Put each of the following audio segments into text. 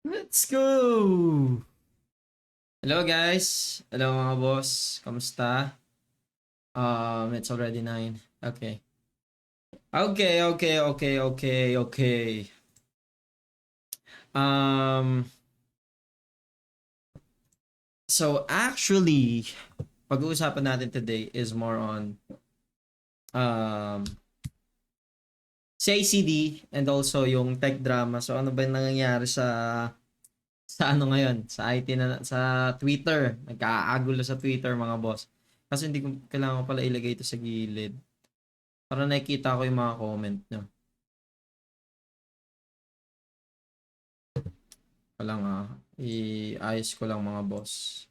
Let's go! Hello guys! Hello mga boss! Kamusta? It's already 9. Okay. Okay. Um, so actually, pag-uusapan natin today is more on um, CICD and also yung tech drama. So ano ba yung nangyayari sa ano ngayon? Sa IT na sa Twitter. Nagkaagulo sa Twitter mga boss. Kasi hindi ko kailangan ko pala ilagay ito sa gilid. Para nakikita ko yung mga comment nyo. Lang i-ayos ko lang mga boss.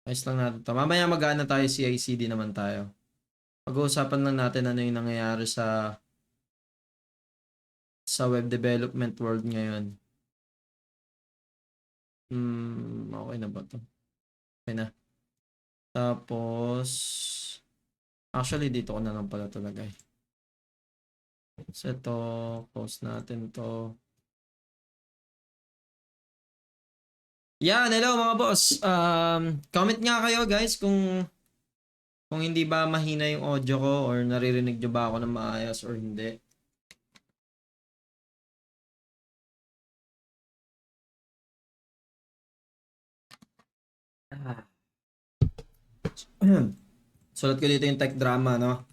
Ayos lang natin to. Mamaya mag-ano tayo, CICD naman tayo. Pag-uusapan lang natin ano yung nangyayari sa web development world ngayon. Okay na ba to? Okay na. Tapos, actually dito ko na lang pala ito lagay. So ito, post natin to. Yan, hello mga boss. Comment nga kayo guys kung hindi ba mahina yung audio ko or naririnig nyo ba ako ng maayos or hindi. Sulat ko dito yung tech drama, no?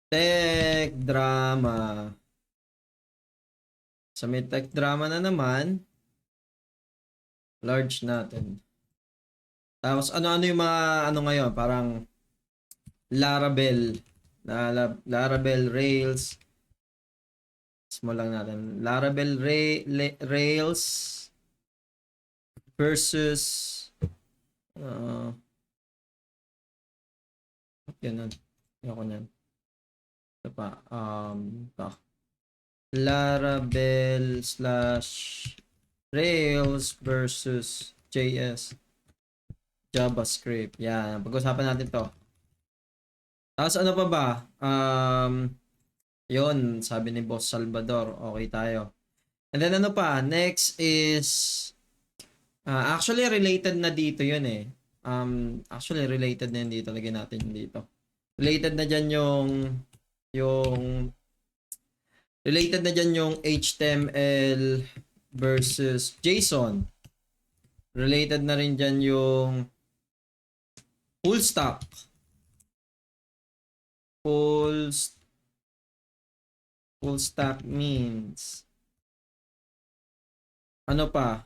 Tech drama. Sa may tech drama na naman, large natin. Tapos ano-ano yung mga ano ngayon, parang Laravel, Laravel Rails. Small lang natin. Laravel Rails versus ganun. Ayoko nyan. Ito pa. Laravel / Rails versus JS JavaScript. Yan. Pag-usapan natin to. Tapos ano pa ba? Yun. Sabi ni Boss Salvador. Okay tayo. And then ano pa? Next is actually related na dito yun eh. Actually related na yun dito. Lagyan natin yun dito. Related na dyan yung related na dyan yung HTML versus JSON. Related na rin dyan yung full stack. Full stack means ano pa?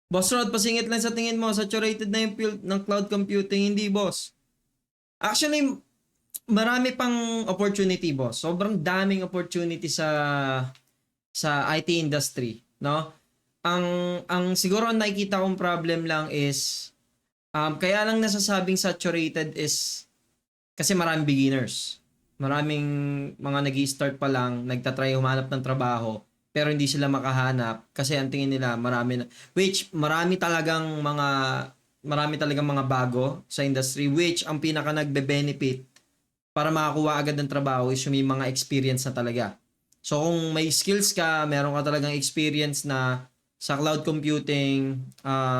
Boss Rod, pasingit lang sa tingin mo, saturated na yung field ng cloud computing. Hindi, boss. Actually, marami pang opportunity, boss. Sobrang daming opportunity sa IT industry, no? Ang siguro ang nakikita kong problem lang is kaya lang nasasabing saturated is kasi maraming beginners. Maraming mga nag-i-start pa lang, nagtatry humanap ng trabaho, pero hindi sila makahanap kasi ang tingin nila marami talagang mga bago sa industry, which ang pinaka nagbe-benefit para makakuha agad ng trabaho is yung may mga experience na talaga. So kung may skills ka, meron ka talagang experience na sa cloud computing,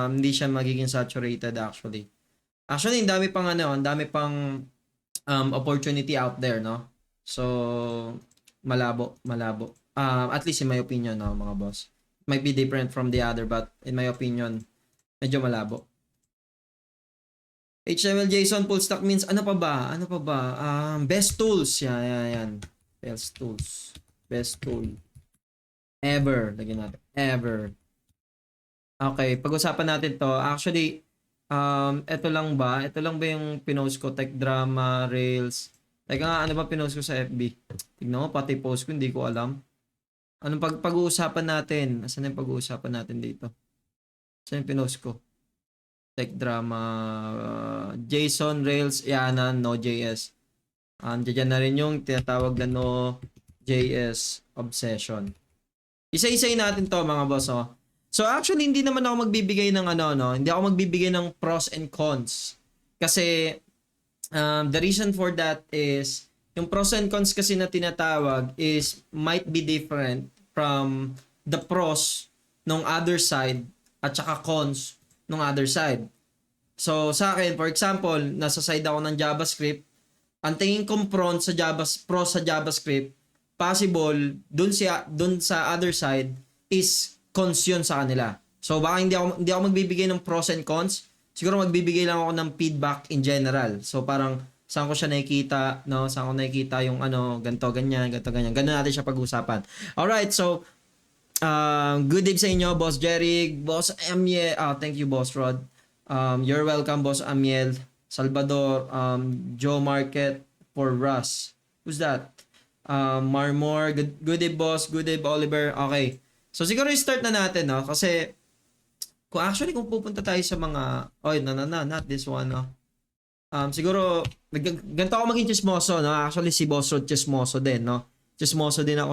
hindi siya magiging saturated actually. Actually, ang dami pang opportunity out there, no? So malabo. At least in my opinion, no, mga boss. Might be different from the other, but in my opinion, medyo malabo. HTML JSON full stack means ano pa ba? Best tools. Yan. Best tools. Best tool ever. Lagyan natin. Ever. Okay, pag-usapan natin to. Actually, ito lang ba? Ito lang ba yung pinost ko? Tech drama, Rails. Teka nga, ano ba pinost ko sa FB? Tignan mo, pati post ko, hindi ko alam. Anong pag-uusapan natin? Asan yung pag-uusapan natin dito? Asan yung pinost ko? Tech drama, JSON, Rails, yan na, Node.js. Diyan na rin yung tinatawag na Node.js obsession. Isa-isayin natin to mga boss, oh. So actually, hindi naman ako magbibigay ng hindi ako magbibigay ng pros and cons. Kasi the reason for that is yung pros and cons kasi na tinatawag is might be different from the pros ng other side at saka cons ng other side. So, sa akin, for example, nasa side ako ng JavaScript, ang tingin kong pros sa JavaScript, possible dun sa other side is cons yun sa kanila. So, baka hindi ako magbibigay ng pros and cons. Siguro magbibigay lang ako ng feedback in general. So, parang saan ko siya nakikita, no? Saan ko nakikita yung ganto, ganyan. Ganun natin siya pag-usapan. Alright, so, good day sa inyo, Boss Jerry, Boss Amiel. Thank you, Boss Rod. You're welcome, Boss Amiel. Salvador, Joe Market for Russ. Who's that? Marmor, good day, Boss. Good day, Oliver. Okay. So, siguro i-start na natin, no? Kasi, kung pupunta tayo sa mga, not this one, no? Siguro, ganito ako maging chismoso, no? Actually, si Boss Rod chismoso din, no? Chismoso din ako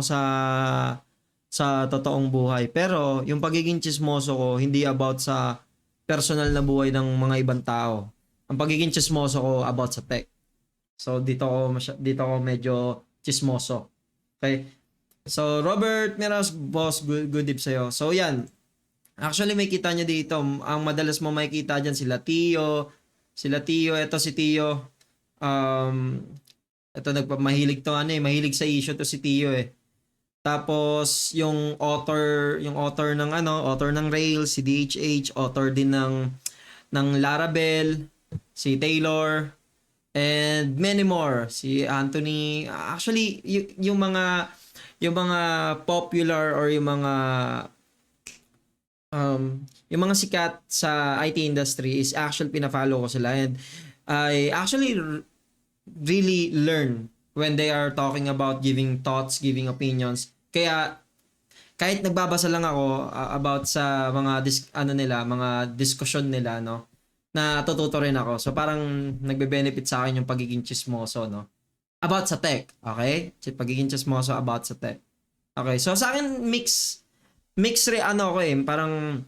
sa totoong buhay. Pero, yung pagiging chismoso ko, hindi about sa personal na buhay ng mga ibang tao. Ang pagiging chismoso ko about sa tech. So, dito ako medyo chismoso. Okay? So, Robert Miras, boss, good tip sa'yo. So, yan. Actually, may kita nyo dito. Ang madalas mo makikita dyan, sila Tio. Ito si Tio. Ito, mahilig mahilig sa issue to si Tio eh. Tapos, yung author ng Rails, si DHH, author din ng Laravel, si Taylor, and many more. Si Anthony. Actually, yung mga popular or yung mga sikat sa IT industry is actually pina-follow ko sila, and I actually really learn when they are talking about giving thoughts, giving opinions. Kaya kahit nagbabasa lang ako about sa mga mga discussion nila, no, natututo rin ako. So parang nagbe-benefit sa akin yung pagiging chismoso, no, about sa tech. Okay? Pagiging chismoso about sa tech. Okay, so sa akin parang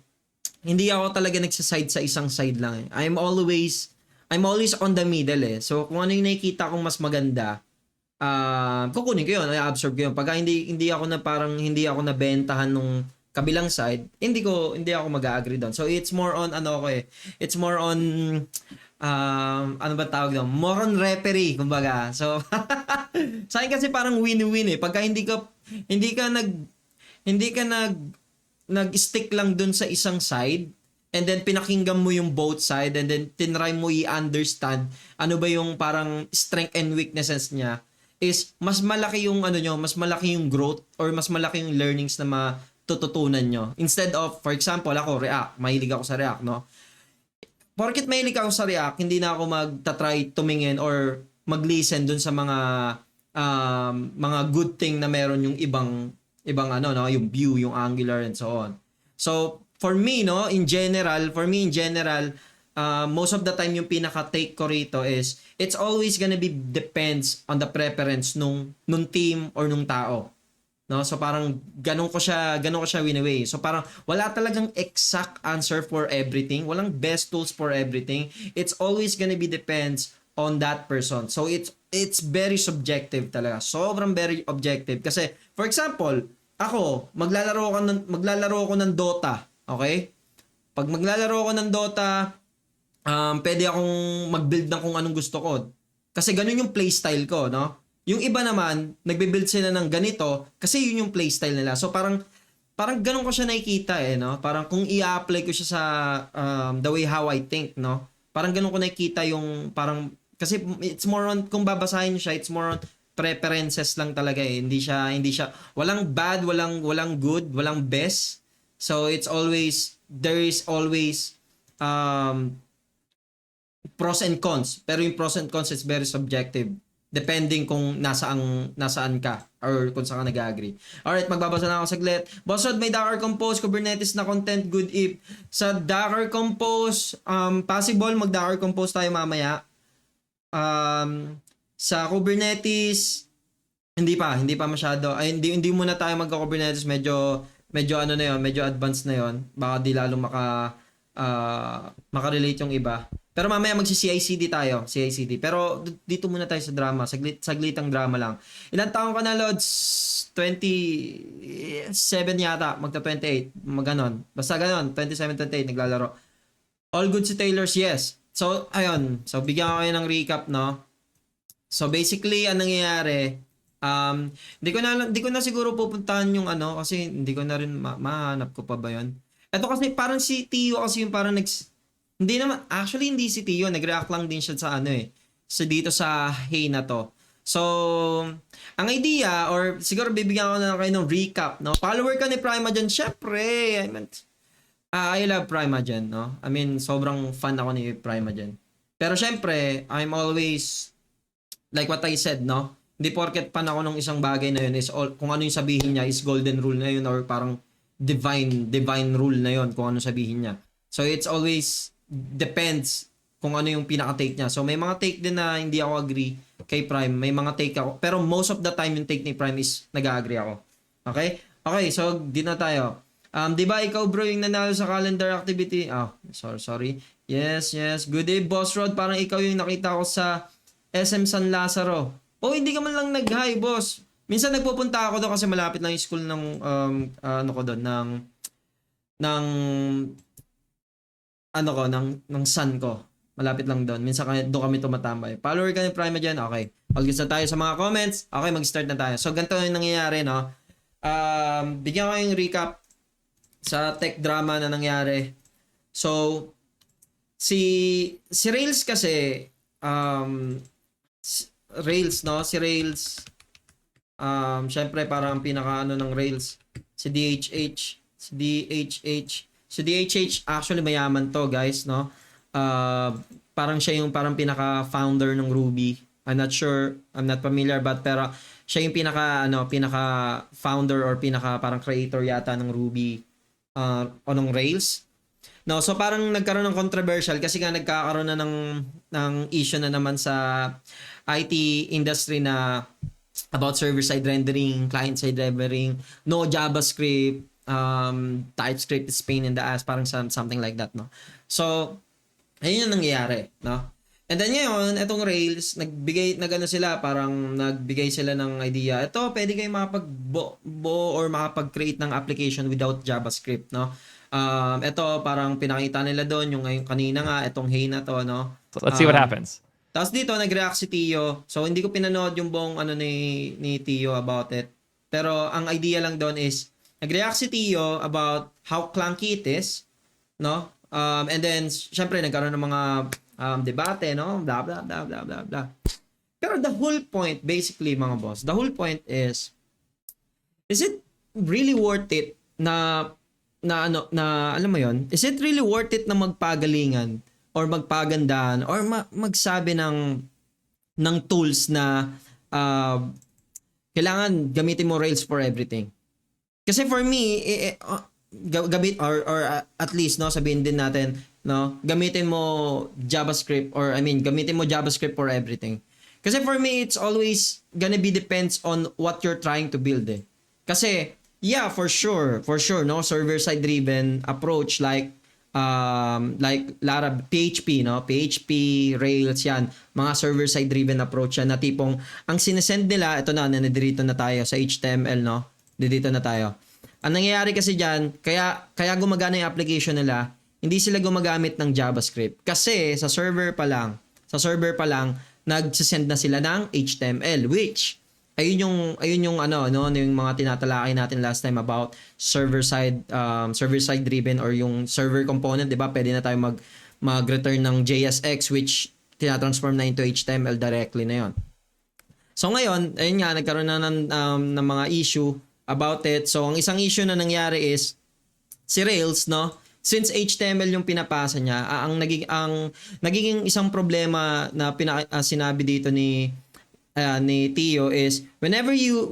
hindi ako talaga nagsaside sa isang side lang eh. I'm always on the middle eh. So kung ano yung nakikita kong mas maganda, kukunin ko yun, i-absorb ko yun. Pagka hindi ako nabentahan nung kabilang side, hindi ako mag-agree doon. So it's more on it's more on ano ba tawag doon? More on referee, kumbaga. So sa akin kasi parang win-win eh. Pagka hindi ka nag-stick lang dun sa isang side, and then pinakinggan mo yung both side, and then tinry mo i-understand ano ba yung parang strength and weaknesses niya, is mas malaki yung mas malaki yung growth or mas malaki yung learnings na matututunan nyo. Instead of, for example, ako, React. Mahilig ako sa React, no? Porket mahilig ako sa React, hindi na ako magta-try tumingin or mag-listen dun sa mga good thing na meron yung ibang yung Vue, yung Angular, and so on. So, for me, in general, most of the time yung pinaka-take ko rito is, it's always gonna be depends on the preference nung team or nung tao. No? So parang ganun ko siya win-away. So parang wala talagang exact answer for everything. Walang best tools for everything. It's always gonna be depends on that person. So it's very subjective talaga. Sobrang very objective. Kasi, for example, ako, maglalaro ako ng Dota. Okay? Pag maglalaro ako ng Dota, pwede akong mag-build ng kung anong gusto ko. Kasi ganun yung playstyle ko, no? Yung iba naman, nagbe-build sila ng ganito kasi yun yung playstyle nila. So parang ganun ko siya nakikita eh, no? Parang kung i-apply ko siya sa the way how I think, no? Parang ganun ko nakikita yung parang, kasi it's more on, kung babasahin siya, it's more on preferences lang talaga eh. Hindi siya walang bad, walang good, walang best. So there is always pros and cons. Pero yung pros and cons is very subjective. Depending kung nasaan ka or kung saan ka nag-agree. Alright, magbabasa na ako saglit. Boss Rod, may Docker Compose, Kubernetes na content, good if. Sa Docker Compose, possible mag-Docker Compose tayo mamaya. Sa Kubernetes, hindi pa masyado. Ay, hindi muna tayo magka-Kubernetes, medyo medyo advanced na yon. Baka di lalo makarelate yung iba. Pero mamaya magsi-CICD tayo, CICD. Pero dito muna tayo sa drama, saglitang drama lang. Ilang taon ka na, Lods? 27 yata, magta 28, maganon. Basta ganon, 27, 28 naglalaro. All good si Taylor's, yes. So, ayun. So, bigyan ko kayo ng recap, no? So, basically, ang nangyayari, hindi ko na siguro pupuntahan yung ano, kasi hindi ko na rin mahanap ko pa ba yun. Ito kasi, parang si Tio kasi yung parang hindi naman, actually, hindi si Tio, nag-react lang din siya sa ano eh, dito sa Hey na to. So, ang idea, or siguro bibigyan ko na kayo ng recap, no? Follower ka ni Prima dyan, syempre, I love Prima dyan, no? I mean, sobrang fan ako ni Prima dyan. Pero syempre, I'm always, like what I said, no? Hindi porket fan ako ng isang bagay na yun, is all, kung ano yung sabihin niya is golden rule na yun, or parang divine rule na yun, kung ano sabihin niya. So, it's always, depends kung ano yung pinaka-take niya. So, may mga take din na hindi ako agree kay Prime. May mga take ako. Pero most of the time, yung take ni Prime is nag-agree ako. Okay? Okay, so, di na tayo. Di ba ikaw bro yung nanalo sa calendar activity? Sorry. Yes. Good day, Boss Rod. Parang ikaw yung nakita ko sa SM San Lazaro. Hindi ka man lang nag-hi, boss. Minsan nagpupunta ako doon kasi malapit lang yung school ng ano ko doon ng son ko. Malapit lang doon. Minsan doon kami tumatambay. Follower ka ni Prima dyan? Okay. Pag-gusto tayo sa mga comments. Okay, mag-start na tayo. So, ganito yung nangyayari, no? Bigyan ko yung recap sa tech drama na nangyari. So, si Rails kasi, Rails, no? Si Rails, syempre parang pinaka-ano ng Rails. Si DHH, actually mayaman to, guys, no? Parang siya yung parang pinaka-founder ng Ruby. I'm not sure, I'm not familiar, but pero siya yung pinaka-founder or parang creator yata ng Ruby o ng Rails. No, so parang nagkaroon ng controversial kasi nga nagkakaroon na ng issue na naman sa IT industry na about server-side rendering, client-side rendering, no JavaScript, TypeScript is pain in the ass, parang something like that, no? So, ayun yung nangyayari, no? And then ngayon, etong Rails, nagbigay sila ng idea. Ito, pwede kayo makapag-buo or makapag-create ng application without JavaScript, no? Ito, parang pinakita nila doon, yung kanina nga, etong Hey na to, no? So let's see what happens. Tapos dito, nag-react si Tio. So, hindi ko pinanood yung buong ni Tio about it. Pero, ang idea lang doon is, nag-react si Tio about how clunky it is, no? And then, syempre, nagkaroon ng mga debate, no? Blah, blah, blah, blah, blah, blah. Pero the whole point, basically, mga boss, the whole point is it really worth it na alam mo yon? Is it really worth it na magpagalingan or magpagandahan or magsabi ng tools na kailangan gamitin mo Rails for everything? Kasi for me, gamit or at least, no, sabihin din natin, no, gamitin mo JavaScript gamitin mo JavaScript for everything. Kasi for me, it's always gonna be depends on what you're trying to build eh. Kasi, yeah, for sure, no, server-side driven approach like PHP, no, PHP, Rails, yan, mga server-side driven approach yan na tipong, ang sinesend nila, ito na, nandirito na tayo sa HTML, no, dito na tayo. Ang nangyayari kasi dyan, kaya gumagana yung application nila, hindi sila gumagamit ng JavaScript. Kasi sa server pa lang, nagsisend na sila ng HTML, which, ayun yung yung mga tinatalakay natin last time about server-side driven or yung server component, di ba? Pwede na tayo mag-return ng JSX, which tinatransform na into HTML directly na yon. So ngayon, ayun nga, nagkaroon na ng mga issue about it. So, ang isang issue na nangyari is si Rails, no? Since HTML yung pinapasa niya, ang nagiging isang problema na sinabi dito ni Tio is whenever you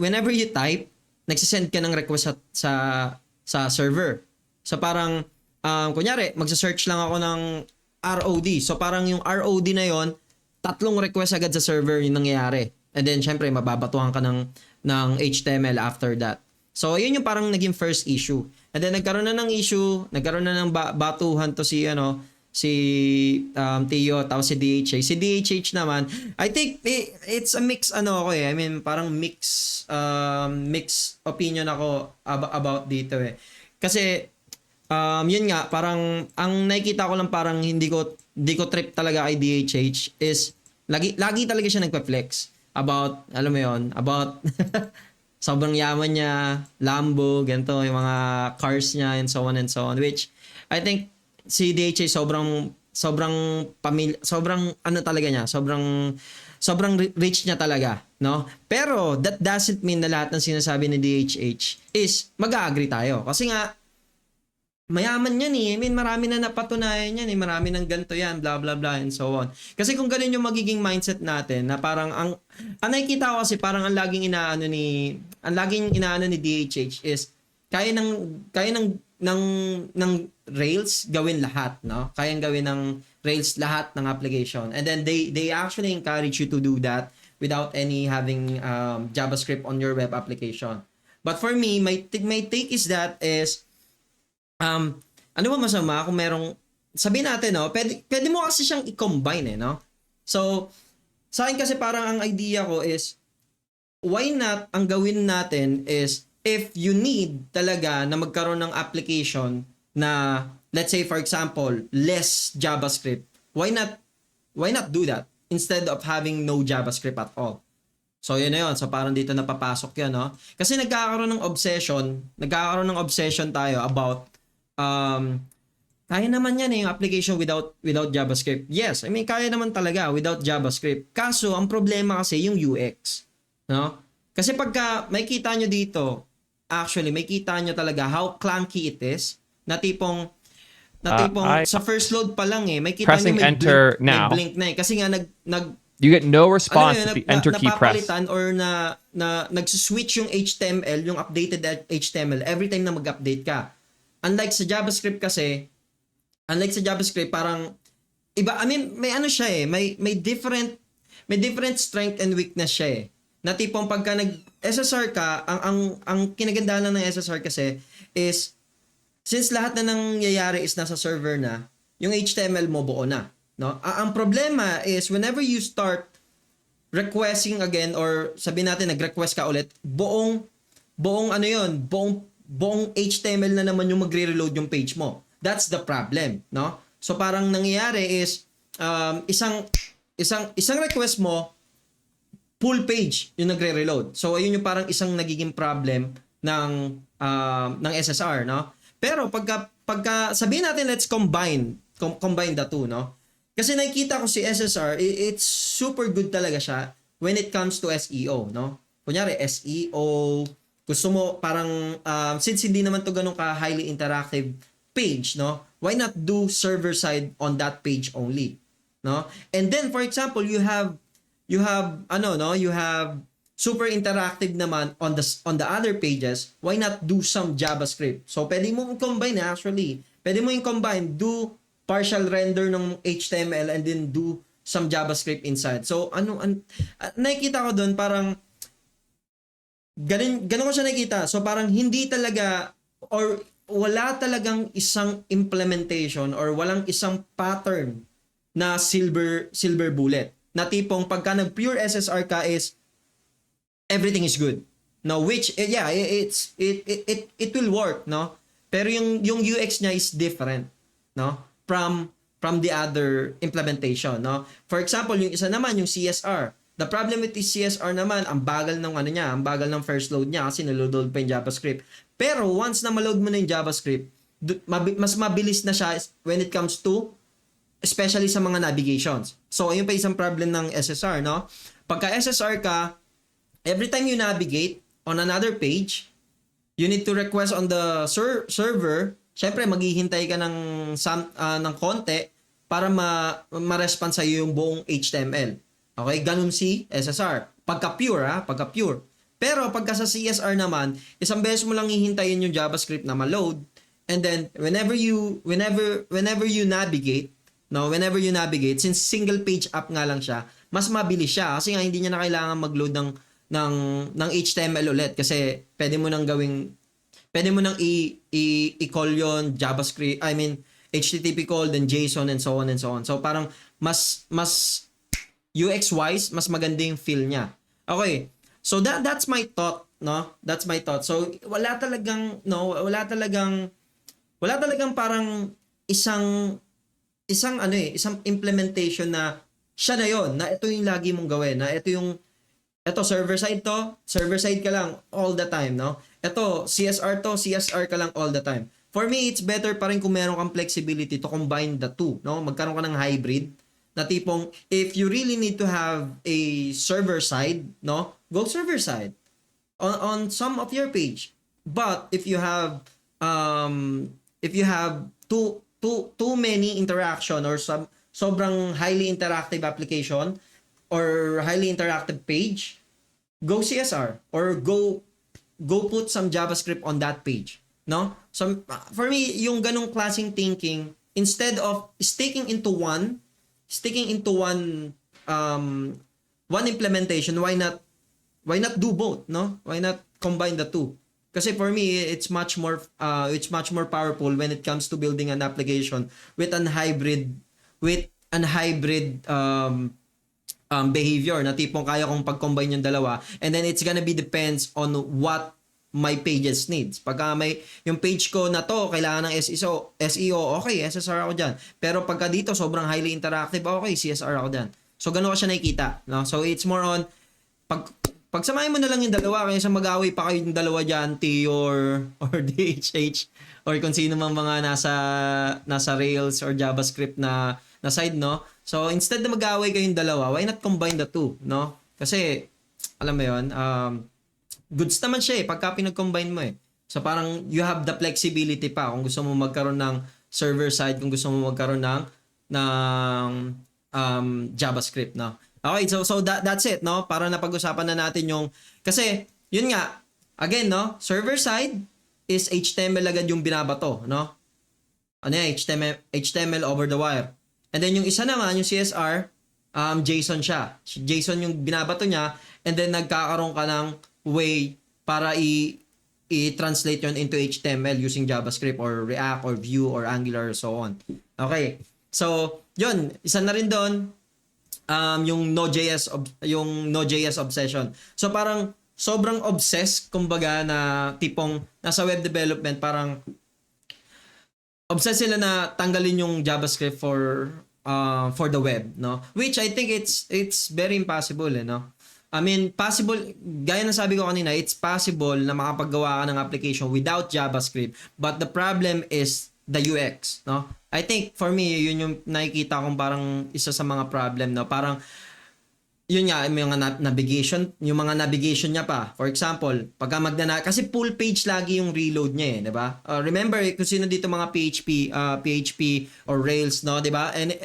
type, nagsisend ka ng request sa server. So parang kunyari, magsa-search lang ako ng ROD. So parang yung ROD na yon, 3 request agad sa server yung nangyayari. And then syempre mababatuhan ka ng HTML after that. So, yun yung parang naging first issue. And then nagkaroon na ng issue, nagkaroon na ng batuhan to si si Tio, tapos si DHH. Si DHH naman, I think it's a mix ako eh. I mean, parang mix opinion ako about dito eh. Kasi yun nga, parang ang nakikita ko lang parang hindi ko trip talaga kay DHH is lagi talaga siya nagpa-flex about, alam mo yon, about sobrang yaman niya, Lambo, ganito, yung mga cars niya and so on and so on, which I think si DHA sobrang ano talaga niya, sobrang rich niya talaga, no? Pero that doesn't mean na lahat ng sinasabi ni DHH is mag-agree tayo. Kasi nga mayaman yan eh. I mean, marami na napatunayan yan eh. Marami ng ganito yan, blah, blah, blah, and so on. Kasi kung ganun yung magiging mindset natin, na parang ang nakikita ko kasi parang ang laging inaano ni DHH is kaya ng Rails gawin lahat, no? Kayang gawin ng Rails lahat ng application. And then they actually encourage you to do that without any having JavaScript on your web application. But for me, my take is that is ano ba masama kung merong, sabihin natin, no, pwede mo kasi siyang i-combine eh, no? So, sa akin kasi parang ang idea ko is, why not, ang gawin natin is, if you need talaga na magkaroon ng application na, let's say for example, less JavaScript, why not do that instead of having no JavaScript at all? So, yun na yun. So, parang dito napapasok yun, no? Kasi nagkakaroon ng obsession tayo about kaya naman yan eh, yung application without JavaScript. Yes, I mean, kaya naman talaga without JavaScript. Kaso, ang problema kasi yung UX. No? Kasi pagka may kita nyo dito, actually, may kita nyo talaga how clunky it is, na tipong sa first load pa lang eh, may kita nyo may blink na eh. Kasi nga, you get no response at the enter key press. Napapalitan or nag-switch yung HTML, yung updated HTML, every time na mag-update ka. Unlike sa JavaScript, parang iba, I mean, may ano siya eh, may different strength and weakness siya eh. Na tipong pagka nag-SSR ka, ang kinagandahan ng SSR kasi is, since lahat na nangyayari is nasa server na, yung HTML mo buo na. No? Ang problema is, whenever you start requesting again, or sabihin natin, nag-request ka ulit, buong HTML na naman yung magre-reload yung page mo. That's the problem, no? So parang nangyayari is isang request mo, full page yung nagre-reload. So ayun yung parang isang nagiging problem ng SSR, no? Pero pagka sabihin natin, let's combine the two, no? Kasi nakikita ko si SSR, it's super good talaga siya when it comes to SEO, no? Kunyari SEO, gusto mo parang since hindi naman to ganun ka highly interactive page, no, why not do server side on that page only, no? And then for example, you have super interactive naman on the other pages, why not do some JavaScript? So pwede mo i-combine actually, do partial render ng HTML and then do some JavaScript inside. So nakikita ko doon parang ganun ko siya nakita. So parang hindi talaga, or wala talagang isang implementation or walang isang pattern na silver bullet. Na tipong pagka nag-pure SSR ka is everything is good. No, which it will work, no? Pero yung UX niya is different, no? From the other implementation, no? For example, yung isa naman yung CSR. The problem with the CSR naman, ang bagal ng first load niya kasi naload pa yung JavaScript. Pero once na maload mo na yung JavaScript, mas mabilis na siya when it comes to, especially sa mga navigations. So, ayun pa isang problem ng SSR, no? Pagka SSR ka, every time you navigate on another page, you need to request on the server. Syempre, maghihintay ka ng konti para ma-respond sa'yo yung buong HTML. Okay, ganun si SSR. Pagka pure. Pero pagka sa CSR naman, isang beses mo lang hihintayin yung JavaScript na ma-load, and then whenever you navigate, since single page app nga lang siya, mas mabilis siya kasi nga hindi niya na kailangan mag-load ng HTML ulit kasi pwede mo nang i-call yon JavaScript, HTTP call, then JSON, and so on and so on. So parang mas UX-wise, mas maganda yung feel niya. Okay. So that's my thought, no? That's my thought. So wala talagang parang isang implementation na siya na yon, na ito yung lagi mong gawin, na ito server side ka lang all the time, no? Ito CSR ka lang all the time. For me, it's better pa rin kung meron kang flexibility to combine the two, no? Magkaroon ka ng hybrid na tipong if you really need to have a server side, no? Go server side on some of your page. But if you have too many interaction or sobrang highly interactive application or highly interactive page, go CSR or go put some JavaScript on that page, no? So for me, yung ganong klaseng thinking, instead of sticking into one implementation, why not do both, no? Why not combine the two? Kasi for me, it's much more powerful when it comes to building an application with an hybrid behavior na tipong kaya kong pag-combine yung dalawa, and then it's gonna be depends on what my pages needs. Pagka yung page ko na to kailangan ng SEO, okay, SSR ako dyan. Pero pagka dito sobrang highly interactive, okay, CSR ako dyan. So ganun ko siya nakikita, no? So it's more on pagsamahin mo na lang yung dalawa kaysa mag-away pa kayo yung dalawa dyan, T or DHH or kung sino mang mga nasa Rails or JavaScript na side, no? So instead na mag-away kayong dalawa, why not combine the two, no? Kasi alam mo yun, goods naman siya pagka pinag-combine mo So parang you have the flexibility pa kung gusto mo magkaroon ng server side, kung gusto mo magkaroon ng JavaScript, no? Okay, so that's it, no? Para napag-usapan na natin yung kasi yun nga, again, no? Server side is HTML agad yung binabato, no? Ano yan? HTML over the wire. And then yung isa naman, yung CSR, JSON siya. JSON yung binabato niya, and then nagkakaroon ka ng way para i-translate yun into HTML using JavaScript or React or Vue or Angular or so on. Okay. So, yun, isa na rin doon yung Node.js obsession. So parang sobrang obsessed kumbaga na tipong nasa web development, parang obsessed sila na tanggalin yung JavaScript for the web, no? Which I think it's very impossible, no? I mean, possible, gaya ng sabi ko kanina, it's possible na makapaggawa ka ng application without JavaScript, but the problem is the UX, no? I think for me, yun yung nakikita kong parang isa sa mga problem, no? Parang yun nga, yung mga navigation niya pa. For example, pagka kasi full page lagi yung reload niya, di ba? Remember kung sino dito mga PHP or Rails, no, di ba? And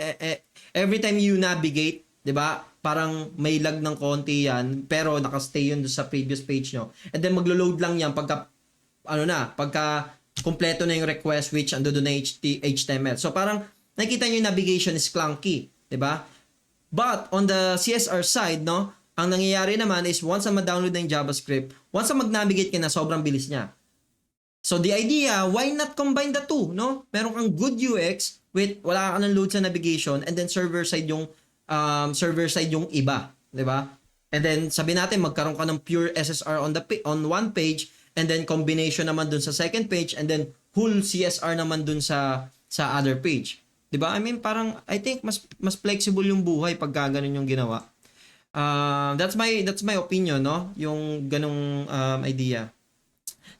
every time you navigate, di ba? Parang may lag ng konti yan, pero nakastay yun sa previous page nyo. And then maglo-load lang yan pagka kompleto na yung request, which ando doon na HTML. So parang nakita nyo yung navigation is clunky, di ba? But on the CSR side, no, ang nangyayari naman is once na ma-download na yung JavaScript, once na mag-navigate ka na, sobrang bilis niya. So the idea, why not combine the two, no? Meron kang good UX with wala ka ng load sa navigation, and then server side yung iba, di ba? And then sabi natin magkaroon ka ng pure SSR on one page, and then combination naman dun sa second page, and then whole CSR naman dun sa other page. 'Di ba? I mean, parang I think mas flexible yung buhay pag ganun yung ginawa. That's my opinion, no? Yung ganung idea.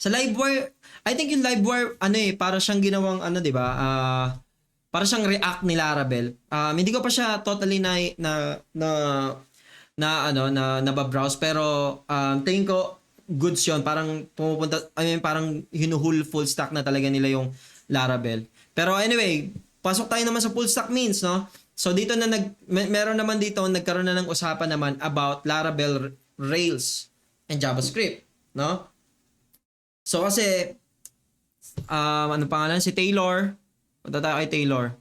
Sa Livewire, I think yung Livewire para siyang ginawang 'di ba? Para siyang React ni Laravel. Hindi ko pa siya totally nababrowse, pero tingin ko goods yun. Parang parang hinuhul full stack na talaga nila yung Laravel. Pero anyway, pasok tayo naman sa full stack means, no? So dito na meron naman dito nagkaroon na ng usapan naman about Laravel, Rails, and JavaScript, no? So kasi ano pangalan? Si Taylor. Punta tayo kay Taylor.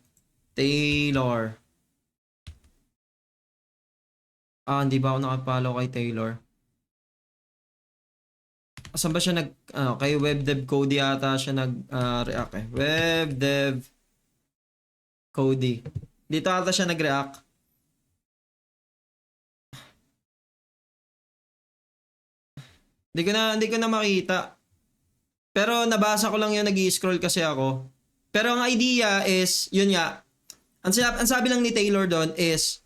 Hindi ba ako nakapollow kay Taylor? Saan ba siya kay WebDev Code yata siya React Webdev Cody. Dito ata siya nag-react. Hindi ko na makita. Pero nabasa ko lang yun, nag-i-scroll kasi ako. Pero ang idea is, yun nga, ang sabi lang ni Taylor doon is,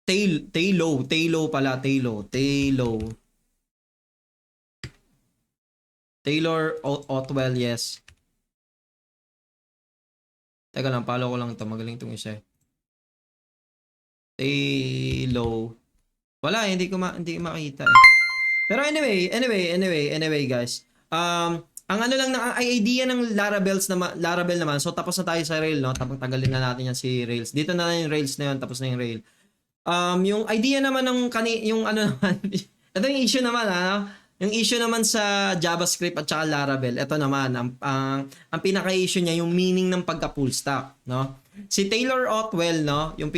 Taylor pala, Taylor Otwell, yes. Teka lang, follow ko lang to. Magaling tong isa. Taylor. Wala, hindi ko makita eh. Pero anyway guys. Ang ano lang ang idea ng Laravel naman. So tapos na tayo sa rail, no? Tapos tagalin na natin yan si rails. Dito na yung rails na yun, tapos na yung rail. Yung idea naman ng yung ano naman, ito yung issue naman, ha? Yung issue naman sa JavaScript at saka Laravel, ito naman, ang pinaka-issue niya, yung meaning ng pagka-full stack, no? Si Taylor Otwell, no? Yung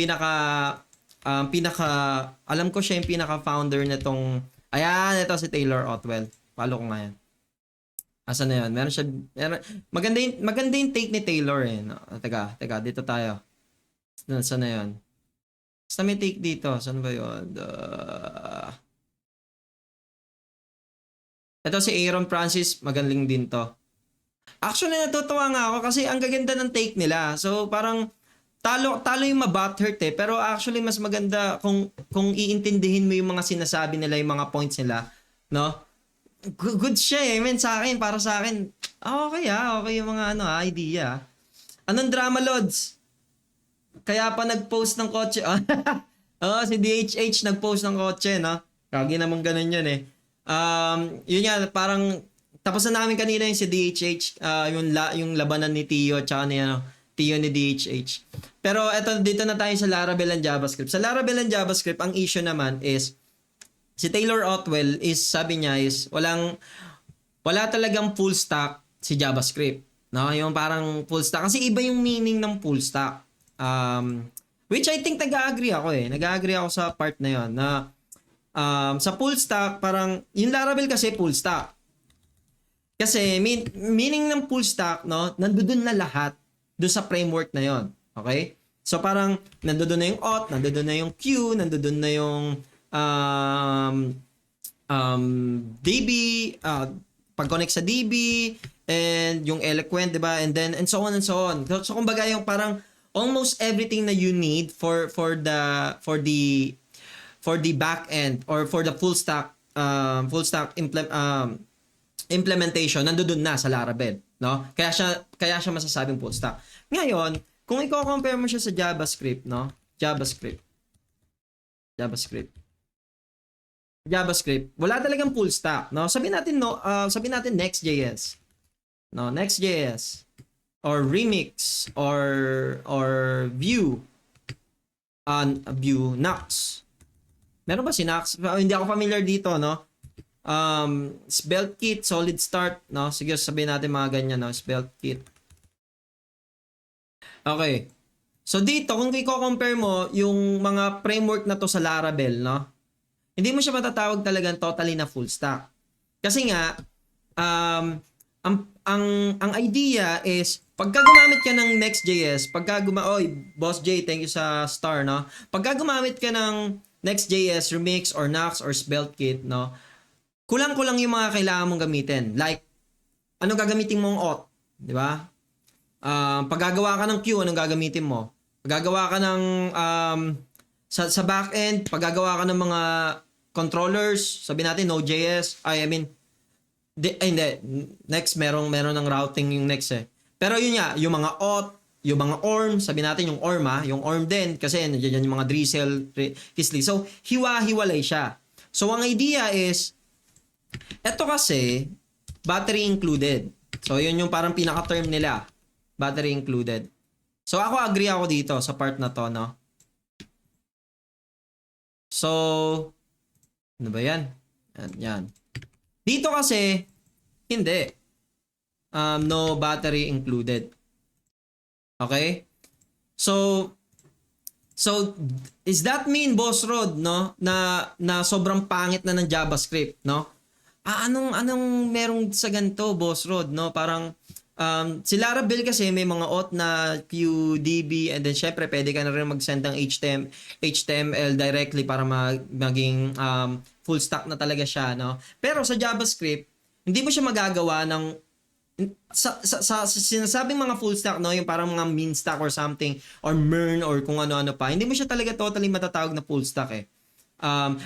alam ko siya yung pinaka-founder nitong, ayan, ito si Taylor Otwell. Follow ko nga yan. Asan na yun? Maganda yung take ni Taylor eh. No? Teka, dito tayo. Saan na yun? Basta may take dito. Saan ba yun? Ito si Aaron Francis, magaling din to. Actually, natutuwa nga ako kasi ang gaganda ng take nila. So, parang talo yung ma-butthurt eh. Pero actually, mas maganda kung iintindihin mo yung mga sinasabi nila, yung mga points nila. No? Good siya eh. Para sa akin, okay yung mga idea. Anong drama, Lods? Kaya pa nag-post ng kotse. Si DHH nag-post ng kotse, no? Kagi naman ganun yun eh. Yun nga, parang tapos na namin kanina yung si DHH, yung labanan ni Tio tsaka ni Tio ni DHH. Pero dito na tayo sa Laravel and JavaScript. Sa Laravel and JavaScript, ang issue naman is si Taylor Otwell is sabi niya is wala talagang full stack si JavaScript, no? Yung parang full stack kasi iba yung meaning ng full stack. Which I think nag-agree ako eh. Nag-agree ako sa part na 'yon na sa full stack parang yung Laravel kasi full stack. Kasi meaning ng full stack, no, nandoon na lahat doon sa framework na 'yon. Okay? So parang nandoon na yung auth, nandoon na yung queue, nandoon na yung DB, pag-connect sa DB, and yung eloquent, diba? And so on and so on. So kumbaga yung parang almost everything na you need for the back end or for the full stack implementation nandoon na sa Laravel, no? Kaya siya masasabing full stack. Ngayon, kung i-compare mo siya sa JavaScript, no? JavaScript, wala talagang full stack, no? Sabihin natin Next.js. No, Next.js or Remix or Vue. Vue, Nux. Meron ba si Nux? Hindi ako familiar dito, no? SvelteKit, Solid Start, no? Sige, sabihin natin mga ganyan, no? SvelteKit. Okay. So dito, kung i-compare mo yung mga framework na to sa Laravel, no? Hindi mo siya matatawag talagang totally na full stack. Kasi nga, ang idea is, pagka gumamit ka ng Next.js, Boss J, thank you sa star, no? Pagka gumamit ka ng Next.js, Remix, or Nux, or SvelteKit, no? Kulang-kulang yung mga kailangan mong gamitin. Like, ano gagamitin mong auth? Di ba? Paggagawa ka ng queue, anong gagamitin mo? Paggagawa ka ng, sa backend, paggagawa ka ng mga controllers, sabi natin Node.js, hindi, next meron ng routing yung next eh. Pero yun nga, yung mga auth, yung mga ORM, sabi natin yung ORM din, kasi nandiyan yung mga Drizzle, Kisly. So, hiwa-hiwalay siya. So, ang idea is, eto kasi, battery included. So, yun yung parang pinaka-term nila, battery included. So, agree ako dito sa part na to, no? So, ano ba yan? Yan. Dito kasi, hindi. No battery included. Okay? So, is that mean, Boss Rod, no? Na sobrang pangit na ng JavaScript, no? Anong merong sa ganito, Boss Rod, no? Parang, Si Laravel kasi may mga auth na QDB, and then syempre pwede ka na rin mag-send ng HTML directly para maging full stack na talaga siya, no? Pero sa JavaScript, hindi mo siya magagawa ng sa sinasabing mga full stack, no, yung parang mga min stack or something, or MERN or kung ano-ano pa, hindi mo siya talaga totally matatawag na full stack eh.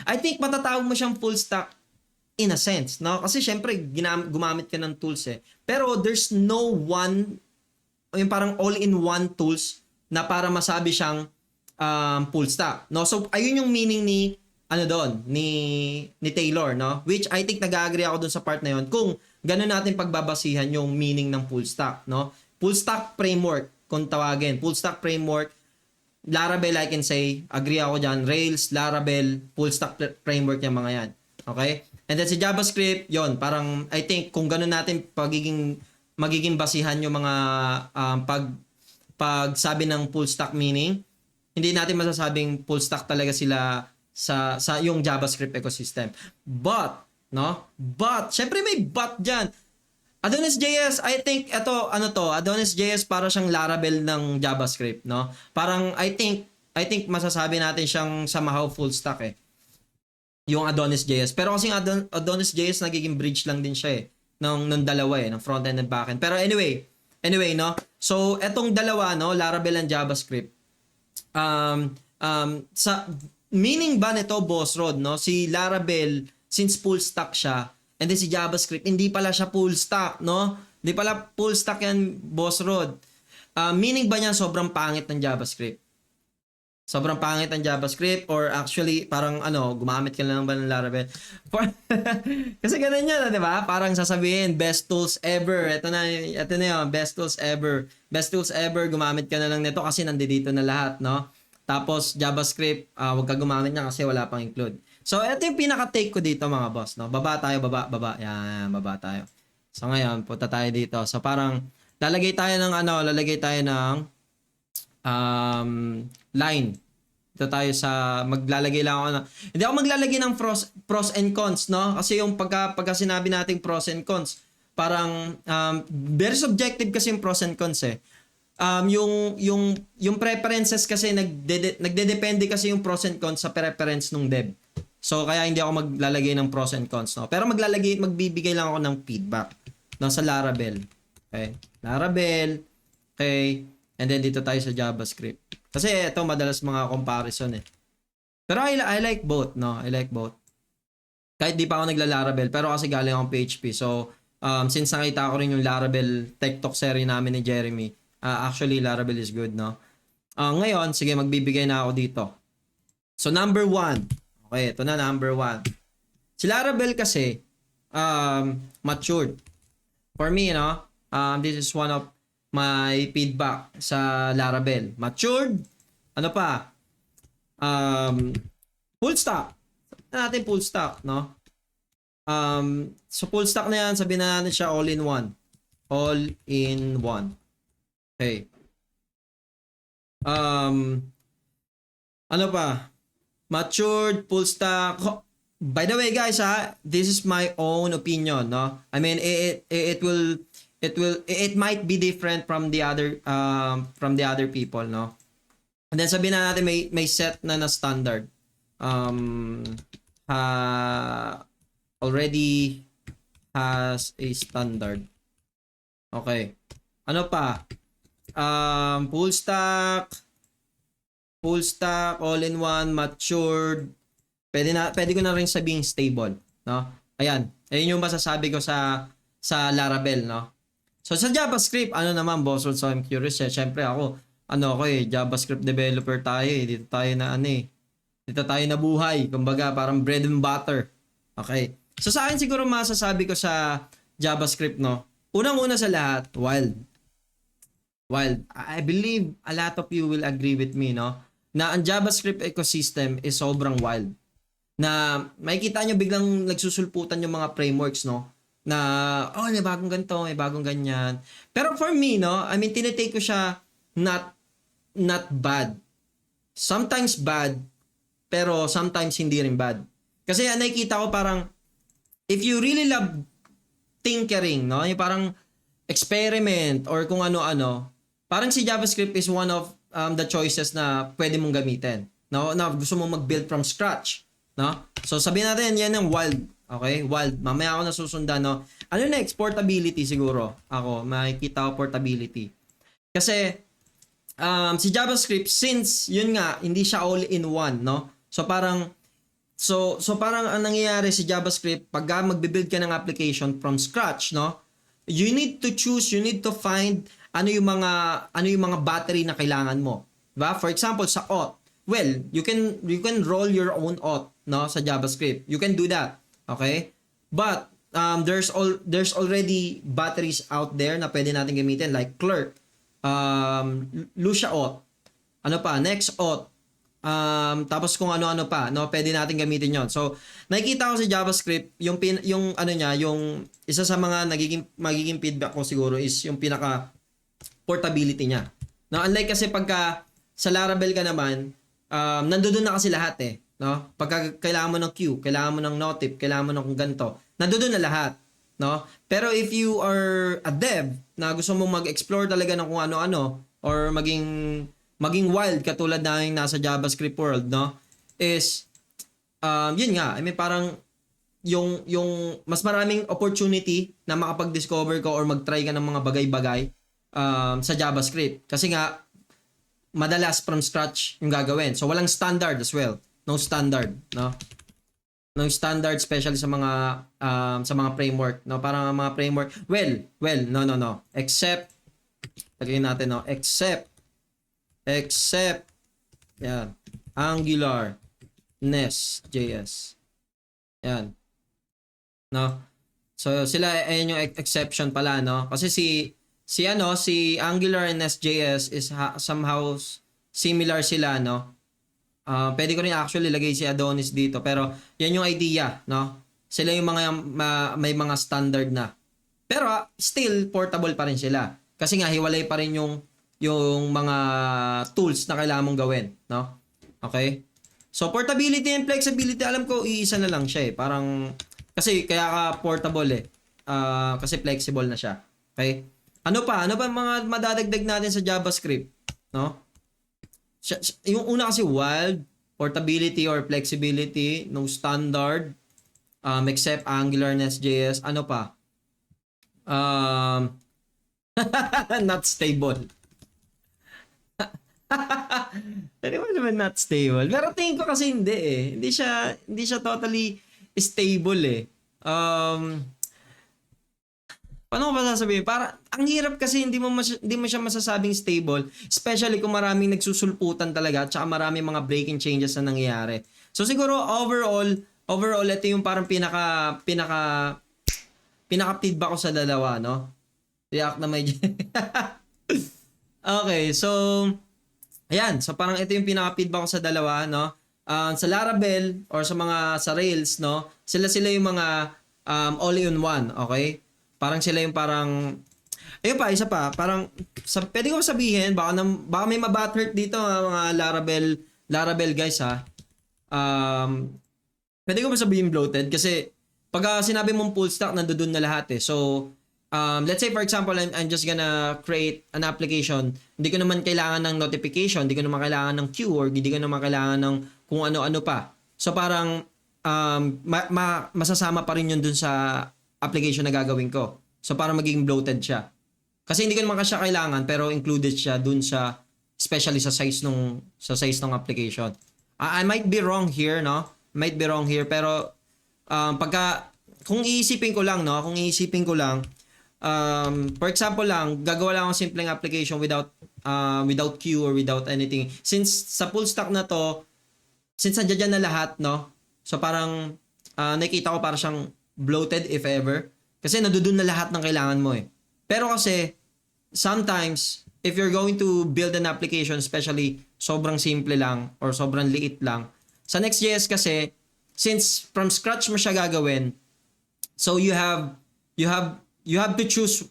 I think matatawag mo siyang full stack in a sense, no? Kasi syempre gumamit ka ng tools eh. Pero there's no one, yung parang all-in-one tools na para masabi siyang full stack, no? So ayun yung meaning ni ni Taylor, no? Which I think nag-agree ako dun sa part na yun kung gano'n natin pagbabasihan yung meaning ng full stack, no? Full stack framework kung tawagin, full stack framework. Laravel, I can say, agree ako dyan. Rails, Laravel, full stack framework yung mga yan. Okay? And then si JavaScript, yon, parang I think kung gano'n natin magiging basihan yung mga pagsabi ng full stack meaning, hindi natin masasabing full stack talaga sila sa yung JavaScript ecosystem. But syempre may but dyan. Adonis.js, I think Adonis.js para siyang Laravel ng JavaScript, no? Parang I think masasabi natin siyang somehow full stack eh. Yung Adonis.js. Pero kasi Adonis.js nagiging bridge lang din siya eh ng dalawa eh, ng front-end and back-end. Pero anyway, no? So etong dalawa, no, Laravel and JavaScript. Sa meaning ba nito, Boss Rod, no? Si Laravel, since full stack siya, and then si JavaScript, hindi pala siya full stack, no? Hindi pala full stack yan, Boss Rod. Meaning ba niya sobrang pangit ng JavaScript? Sobrang pangit ng JavaScript, or actually parang gumamit ka lang ba ng Laravel? Kasi ganun yan, di ba? Parang sasabihin, best tools ever. Ito na yun, best tools ever. Best tools ever, gumamit ka na lang nito kasi nandito na lahat, no? Tapos JavaScript, wag ka gumamit niya kasi wala pang include. So, ito yung pinaka-take ko dito, mga boss, no? Baba tayo. Yan, baba tayo. So, ngayon, punta tayo dito. So, parang lalagay tayo ng line. Dito tayo sa maglalagay lang ako hindi ako maglalagay ng pros and cons, no? Kasi yung pagka sinabi nating pros and cons, parang very subjective kasi yung pros and cons eh. Yung preferences kasi nagdedepende kasi yung pros and cons sa preference ng dev. So kaya hindi ako maglalagay ng pros and cons, no. Pero magbibigay lang ako ng feedback, no, sa Laravel. Okay? Laravel. Okay? And then dito tayo sa JavaScript. Kasi ito madalas mga comparison eh. Pero I like both, no. I like both. Kahit di pa ako nagla-Laravel, pero kasi galing akong PHP. So since nakita ko rin yung Laravel Tech Talk series namin ni Jeremy, actually Laravel is good, no. Ngayon, sige, magbibigay na ako dito. So number 1. Okay, ito na number 1. Si Laravel kasi matured. For me, no, this is one of my feedback sa Laravel. Matured. Ano pa? Full stack. Sabihin natin full stack, no? So full stack na yan, sabihin na natin siya all-in-one. All-in-one. Okay. Ano pa? Matured, full stack. By the way, guys, this is my own opinion, no? I mean, it might be different from the other people, no? And then sabihin na natin may set na standard. Already has a standard. Okay. Ano pa? Full stack, all-in-one, matured. Pwede ko na rin sabihin stable, no? Ayun yung masasabi ko sa Laravel, no? So sa JavaScript, naman, boss? So I'm curious eh. Syempre ako, JavaScript developer tayo eh. Dito tayo na buhay. Kumbaga, parang bread and butter. Okay. So sa akin siguro masasabi ko sa JavaScript, no? Unang-una sa lahat, wild. I believe a lot of you will agree with me, no? Na ang JavaScript ecosystem is sobrang wild. Na makikita nyo biglang nagsusulputan yung mga frameworks, no? Na, may bagong ganito, may bagong ganyan. Pero for me, no? I mean, tinitake ko siya not bad. Sometimes bad, pero sometimes hindi rin bad. Kasi nakikita ko parang, if you really love tinkering, no? Yung parang, experiment or kung ano-ano, parang si JavaScript is one of the choices na pwede mong gamitin. No? Na gusto mong mag-build from scratch. No? So sabihin natin, yan ang wild. Okay? Wild. Mamaya ako nasusundan. No? Ano next? Portability siguro. Ako, makikita ko portability. Kasi, si JavaScript, since, yun nga, hindi siya all-in-one, no? So parang ang nangyayari si JavaScript, pag magbe-build ka ng application from scratch, no? You need to find ano yung mga battery na kailangan mo. Diba? For example, sa auth. Well, you can roll your own auth, no, sa JavaScript. You can do that. Okay? But there's already batteries out there na pwede natin gamitin like Clerk, Lucia auth, ano pa, Next auth, tapos kung ano-ano pa, no, pwede natin gamitin 'yon. So, nakikita ko sa JavaScript, yung ano niya, yung isa sa mga magiging feedback ko siguro is yung pinaka portability niya. No, unlike kasi pagka sa Laravel ka naman, nandoon na kasi lahat eh, no? Pagka kailangan mo ng queue, kailangan mo ng notif, kailangan mo ng kung ganito, nandoon na lahat, no? Pero if you are a dev na gusto mong mag-explore talaga ng kung ano-ano or maging wild katulad na yung nasa JavaScript world, no? Is yun nga, I mean parang yung mas maraming opportunity na makapag-discover ka or mag-try ka ng mga bagay-bagay sa JavaScript. Kasi nga madalas from scratch yung gagawin. So walang standard as well. No standard, no? No standard especially sa mga framework, no? Parang mga framework. Well, no. Except lagyan natin, no? Except yan, Angular, Nest.js. Yan. No? So sila ayun yung exception pala, no? Kasi si Angular and Nest.js is somehow similar sila, no? Pwede ko rin actually lagay si Adonis dito, pero yan yung idea, no? Sila yung mga may mga standard na. Pero still portable pa rin sila. Kasi nga hiwalay pa rin yung mga tools na kailangan mong gawin, no? Okay? So portability and flexibility, alam ko iisa na lang siya eh. Parang kasi kaya ka portable eh. Kasi flexible na siya. Okay? Ano pa mga madadagdag natin sa JavaScript, no? Yung una kasi wild, portability or flexibility, no standard, except Angular, Nest.js, ano pa? Not stable. Pwede mo naman not stable. Pero tingin ko kasi hindi eh. Hindi siya totally stable eh. Paano ko ba sasabihin? Para ang hirap kasi hindi mo siya masasabing stable, especially kung maraming nagsusulputan talaga at saka maraming mga breaking changes na nangyayari. So siguro overall ito yung parang pinaka feedback ko sa dalawa, no? React na may Okay, so ayan, so parang ito yung pinaka feedback ko sa dalawa, no? Sa Laravel or sa Rails, no? Sila yung mga all-in-one, okay? Parang sila yung parang ayun pa, isa pa, parang pwede ko sabihin, baka may ma-butthurt dito mga Laravel guys ha. Pwede ko ba sabihin bloated kasi pag sinabi mong full stack nandoon na lahat eh. So let's say for example I'm just gonna create an application. Hindi ko naman kailangan ng notification, hindi ko naman kailangan ng queue or hindi ko naman kailangan ng kung ano-ano pa. So parang masasama pa rin yun dun sa application na gagawin ko. So para maging bloated siya. Kasi hindi ko naman siya kailangan pero included siya dun sa especially sa size ng application. I might be wrong here, no? Might be wrong here pero kung iisipin ko lang, for example lang, gagawa lang akong simpleng application without queue or without anything. Since sa full stack na to, since nandiyan na lahat, no? So parang nakikita ko para siyang bloated if ever. Kasi nandoon na lahat ng kailangan mo eh. Pero kasi, sometimes, if you're going to build an application, especially sobrang simple lang or sobrang liit lang, sa Next.js kasi, since from scratch mo siya gagawin, so you have to choose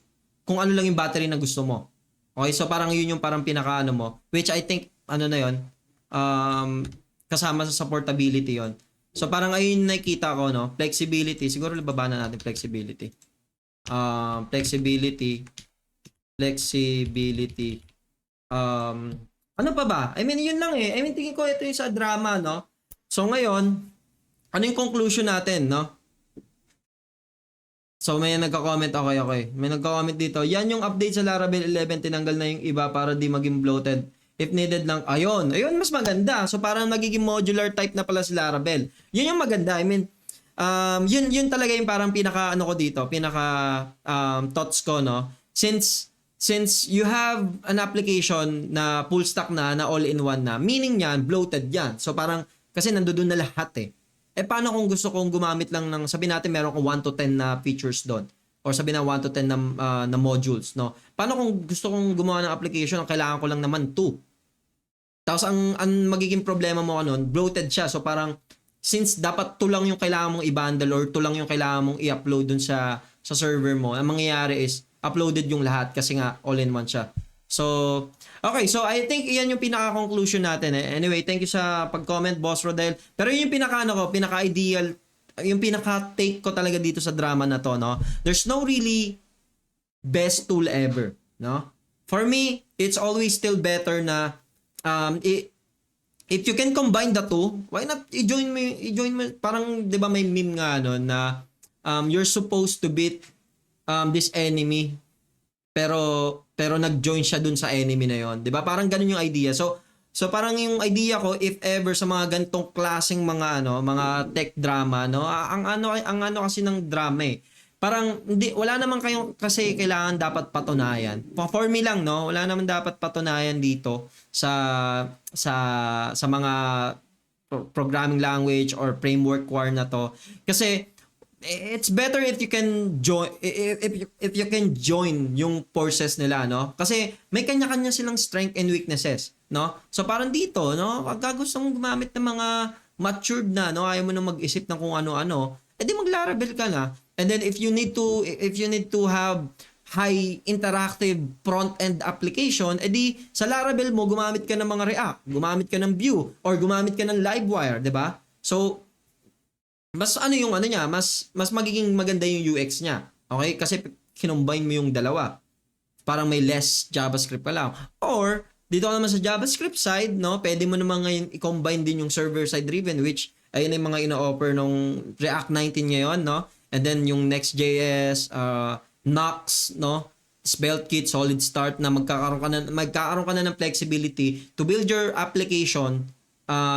kung ano lang yung battery na gusto mo. Okay, so parang yun yung parang pinaka mo, which I think, na yun, kasama sa portability yon. So parang ayun nakita ko, no, flexibility, siguro baba na natin flexibility. Flexibility, flexibility. Ano pa ba? I mean, yun lang eh. I mean, tingin ko ito yung sa drama, no? So, ngayon, ano yung conclusion natin, no? So, may nagka-comment. Okay. May nagka-comment dito. Yan yung update sa Laravel 11. Tinanggal na yung iba para di maging bloated. If needed lang. Ayun, mas maganda. So, parang magiging modular type na pala si Laravel. Yun yung maganda. I mean, yun talaga yung parang pinaka, ano ko dito, pinaka thoughts ko, no? Since you have an application na full stack na all-in-one na, meaning yan, bloated yan. So, parang, kasi nandoon na lahat eh. Paano kung gusto kong gumamit lang ng, sabi natin meron kong 1 to 10 na features doon. Or sabi na 1 to 10 na modules, no? Paano kung gusto kong gumawa ng application, ang kailangan ko lang naman 2. Tapos ang magiging problema mo nun, bloated siya. So parang, since dapat 2 lang yung kailangan mong i-bundle or 2 lang yung kailangan mong i-upload dun sa server mo, ang mangyayari is, uploaded yung lahat kasi nga all-in-one siya. So, okay. So, I think iyan yung pinaka-conclusion natin eh. Anyway, thank you sa pag-comment, Boss Rodel. Pero yun yung pinaka-ideal, yung pinaka-take ko talaga dito sa drama na to, no? There's no really best tool ever, no? For me, it's always still better na if you can combine the two, why not i-join mo, parang 'di ba may meme nga no na you're supposed to beat this enemy pero nag-join siya dun sa enemy na yon, 'di ba? Parang ganun yung idea. So parang yung idea ko, if ever sa mga ganitong klaseng mga mga tech drama, no, ang ano kasi ng drama eh. Parang wala naman kayong kasi kailangan dapat patunayan. For me lang, no, wala naman dapat patunayan dito sa mga programming language or framework war na to. Kasi it's better if you can join if you can join yung forces nila, no? Kasi may kanya-kanya silang strength and weaknesses, no? So parang dito, no, pag gusto mong gumamit ng mga matured na, no, ayaw mo na mag-isip ng kung ano-ano, edi mag-Laravel ka na. And then if you need to have high interactive front-end application, edi sa Laravel mo gumamit ka ng mga React, gumamit ka ng Vue, or gumamit ka ng Livewire, 'di ba? So mas yung niya, mas magiging maganda yung UX niya. Okay? Kasi kinumbine mo yung dalawa. Parang may less JavaScript pa lang. Or dito naman sa JavaScript side, no, pwede mo naman ngayon i-combine din yung server-side driven, which ayun yung mga ino-offer nung React 19 ngayon, no? And then yung Next.js, Nox, no? SvelteKit, Solid Start na magkakaroon ka na ng flexibility to build your application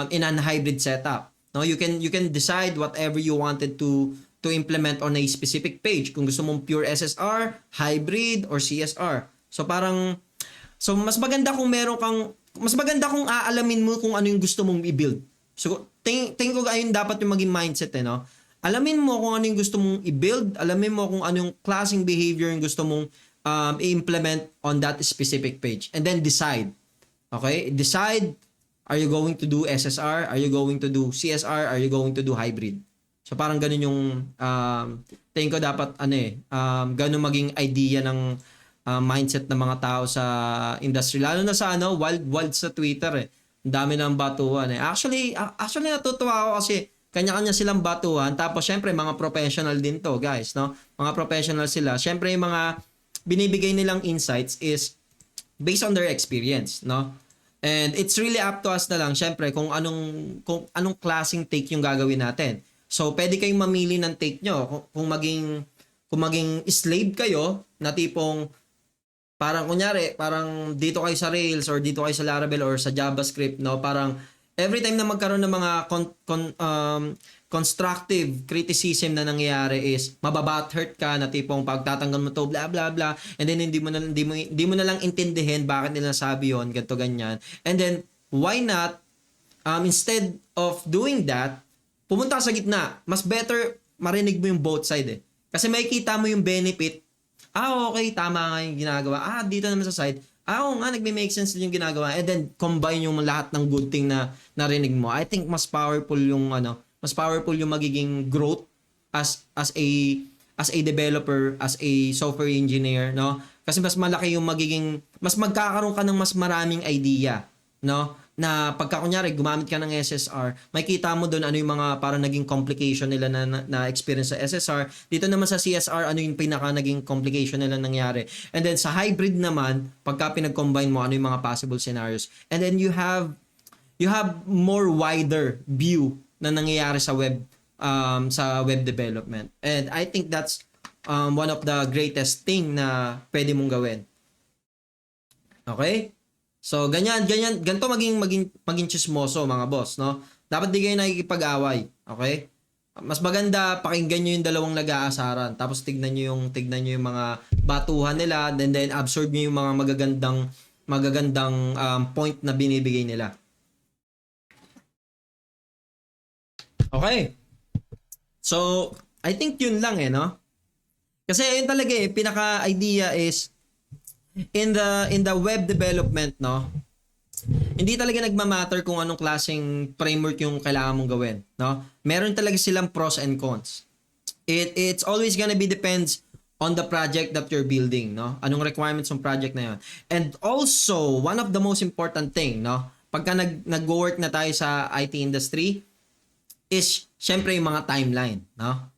in an hybrid setup. No, you can decide whatever you wanted to implement on a specific page. Kung gusto mong pure SSR, hybrid, or CSR. So mas maganda kung aalamin mo kung ano yung gusto mong i-build. So tingin ko ayun dapat yung maging mindset no. Alamin mo kung ano yung gusto mong i-build, alamin mo kung ano yung klaseng behavior yung gusto mong i-implement on that specific page. And then decide. Okay? Decide. Are you going to do SSR? Are you going to do CSR? Are you going to do hybrid? So parang ganun yung tingin ko dapat ganun maging idea ng mindset ng mga tao sa industry. Lalo na sa wild sa Twitter eh. Ang dami ng batuhan eh. Actually natutuwa ako kasi kanya-kanya silang batuhan. Tapos syempre mga professional din to, guys, no? Mga professional sila. Syempre yung mga binibigay nilang insights is based on their experience, no? And it's really up to us na lang, syempre, kung anong klaseng take yung gagawin natin. So, pwede kayong mamili ng take nyo. Kung maging slave kayo, na tipong, parang kunyari, parang dito kayo sa Rails, or dito kayo sa Laravel, or sa JavaScript, no? Parang, every time na magkaroon ng mga constructive criticism na nangyayari is mababat-hurt ka na tipong pagtatanggal mo to blah blah blah, and then hindi mo na lang intindihin bakit nila sabi yon, ganto ganyan. And then why not instead of doing that, pumunta ka sa gitna. Mas better marinig mo yung both side eh. Kasi makikita mo yung benefit. Okay, tama nga yung ginagawa. Dito naman sa side, oo nga, nagme-make sense din yung ginagawa. And then combine yung lahat ng good thing na narinig mo. I think mas powerful yung magiging growth as a developer, as a software engineer, no? Kasi mas malaki yung mas magkakaroon ka ng mas maraming idea, no? na pagka kunyari gumamit ka ng SSR, makikita mo doon ano yung mga para naging complication nila na experience sa SSR. Dito naman sa CSR, ano yung pinaka naging complication nila nangyari. And then sa hybrid naman, pagka pinag-combine mo, ano yung mga possible scenarios. And then you have more wider view na nangyayari sa web development. And I think that's one of the greatest thing na pwede mong gawin. Okay? So, ganito maging chismoso, mga boss, no? Dapat di kayo nakikipag-away, okay? Mas maganda pakinggan niyo yung dalawang nag-aasaran, tapos tignan niyo yung mga batuhan nila, then absorb niyo yung mga magagandang point na binibigay nila. Okay. So, I think yun lang no? Kasi yun talaga pinaka-idea is in the web development, no? Hindi talaga nagma-matter kung anong klaseng framework yung kailangan mong gawin, no? Meron talaga silang pros and cons. It's always gonna be depends on the project that you're building, no? Anong requirements ng project na yun. And also, one of the most important thing, no? Pagka nag-work na tayo sa IT industry is syempre yung mga timeline, no?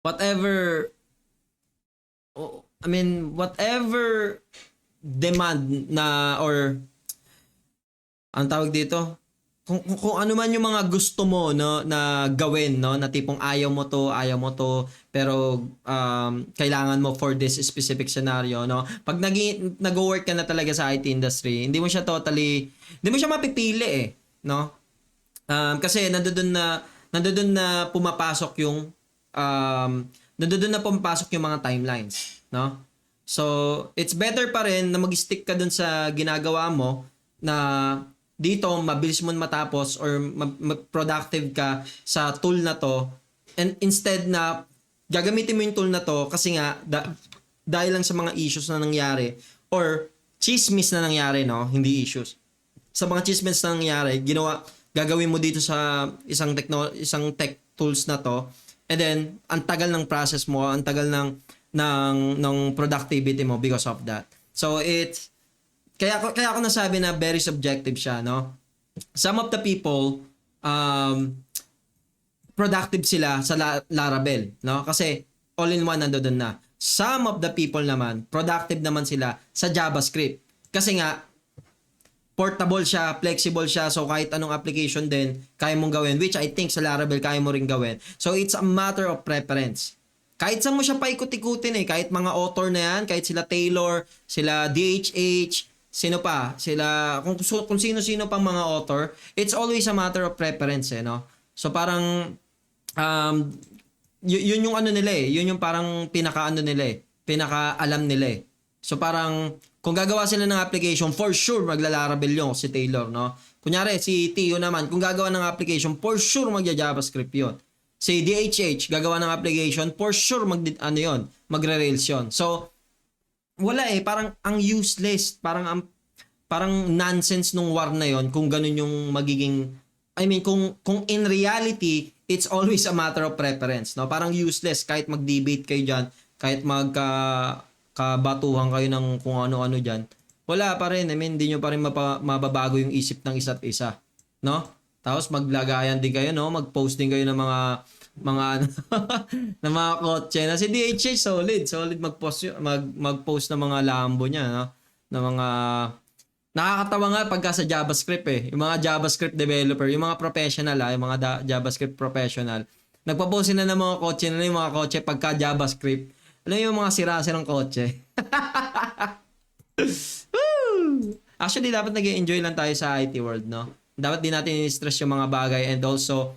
whatever demand na or ang tawag dito, kung ano man yung mga gusto mo, no, na gawin, no, na tipong ayaw mo to pero kailangan mo for this specific scenario, no. Pag nag-work ka na talaga sa IT industry, hindi mo siya mapipili no. Kasi nandoon na pumapasok yung mga timelines, no? So, it's better pa rin na mag-stick ka dun sa ginagawa mo na dito mabilis mo matapos or productive ka sa tool na to, and instead na gagamitin mo yung tool na to kasi nga dahil lang sa mga issues na nangyari or chismis na nangyari, no? Hindi issues. Sa mga chismis na nangyari, gagawin mo dito sa isang tech tools na to, and then ang tagal ng process mo, ang tagal ng productivity mo because of that. So kaya ako nasabi na very subjective siya, no? Some of the people productive sila sa Laravel, no? Kasi all in one nandoon na. Some of the people naman productive naman sila sa JavaScript. Kasi nga portable siya, flexible siya, so kahit anong application din, kaya mong gawin, which I think sa Laravel kaya mo rin gawin. So it's a matter of preference. Kahit saan mo siya paikot-ikutin kahit mga author na yan, kahit sila Taylor, sila DHH, sino pa, kung sino-sino pang mga author, it's always a matter of preference, no? So parang, yun yung ano nila yun yung parang pinaka-ano nila pinaka-alam nila So parang, kung gagawa sila ng application, for sure magla-Laravel yung si Taylor, no? Kunyari, si Tio naman, kung gagawa ng application, for sure magja-JavaScript yun. Si DHH, gagawa ng application, for sure magre-Rails yun. So, wala parang ang useless, parang nonsense nung war na yon kung ganun yung magiging, kung in reality, it's always a matter of preference, no? Parang useless, kahit mag-debate kayo dyan, kahit kabatuhan kayo ng kung ano-ano dyan, wala pa rin. Hindi nyo pa rin mababago yung isip ng isa't isa. No? Tapos maglagayan din kayo, no? Mag-post din kayo ng mga ng mga kotse. Na si DHH, solid mag-post ng mga Lambo niya, no? Na mga nakakatawa nga pagka sa JavaScript Yung mga JavaScript developer, yung mga professional yung mga JavaScript professional. Nagpo-post sila ng mga kotse na yung mga kotse pagka JavaScript. Alam yung mga sira-sirang kotse. Actually, dapat nag-enjoy lang tayo sa IT world, no? Dapat din natin i-stress yung mga bagay, and also,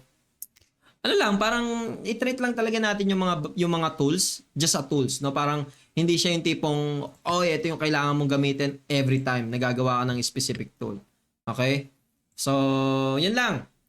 parang i-treat lang talaga natin yung mga tools, just a tools, no? Parang hindi siya yung tipong, ito yung kailangan mong gamitin every time nagagawa ka ng specific tool. Okay? So, yun lang.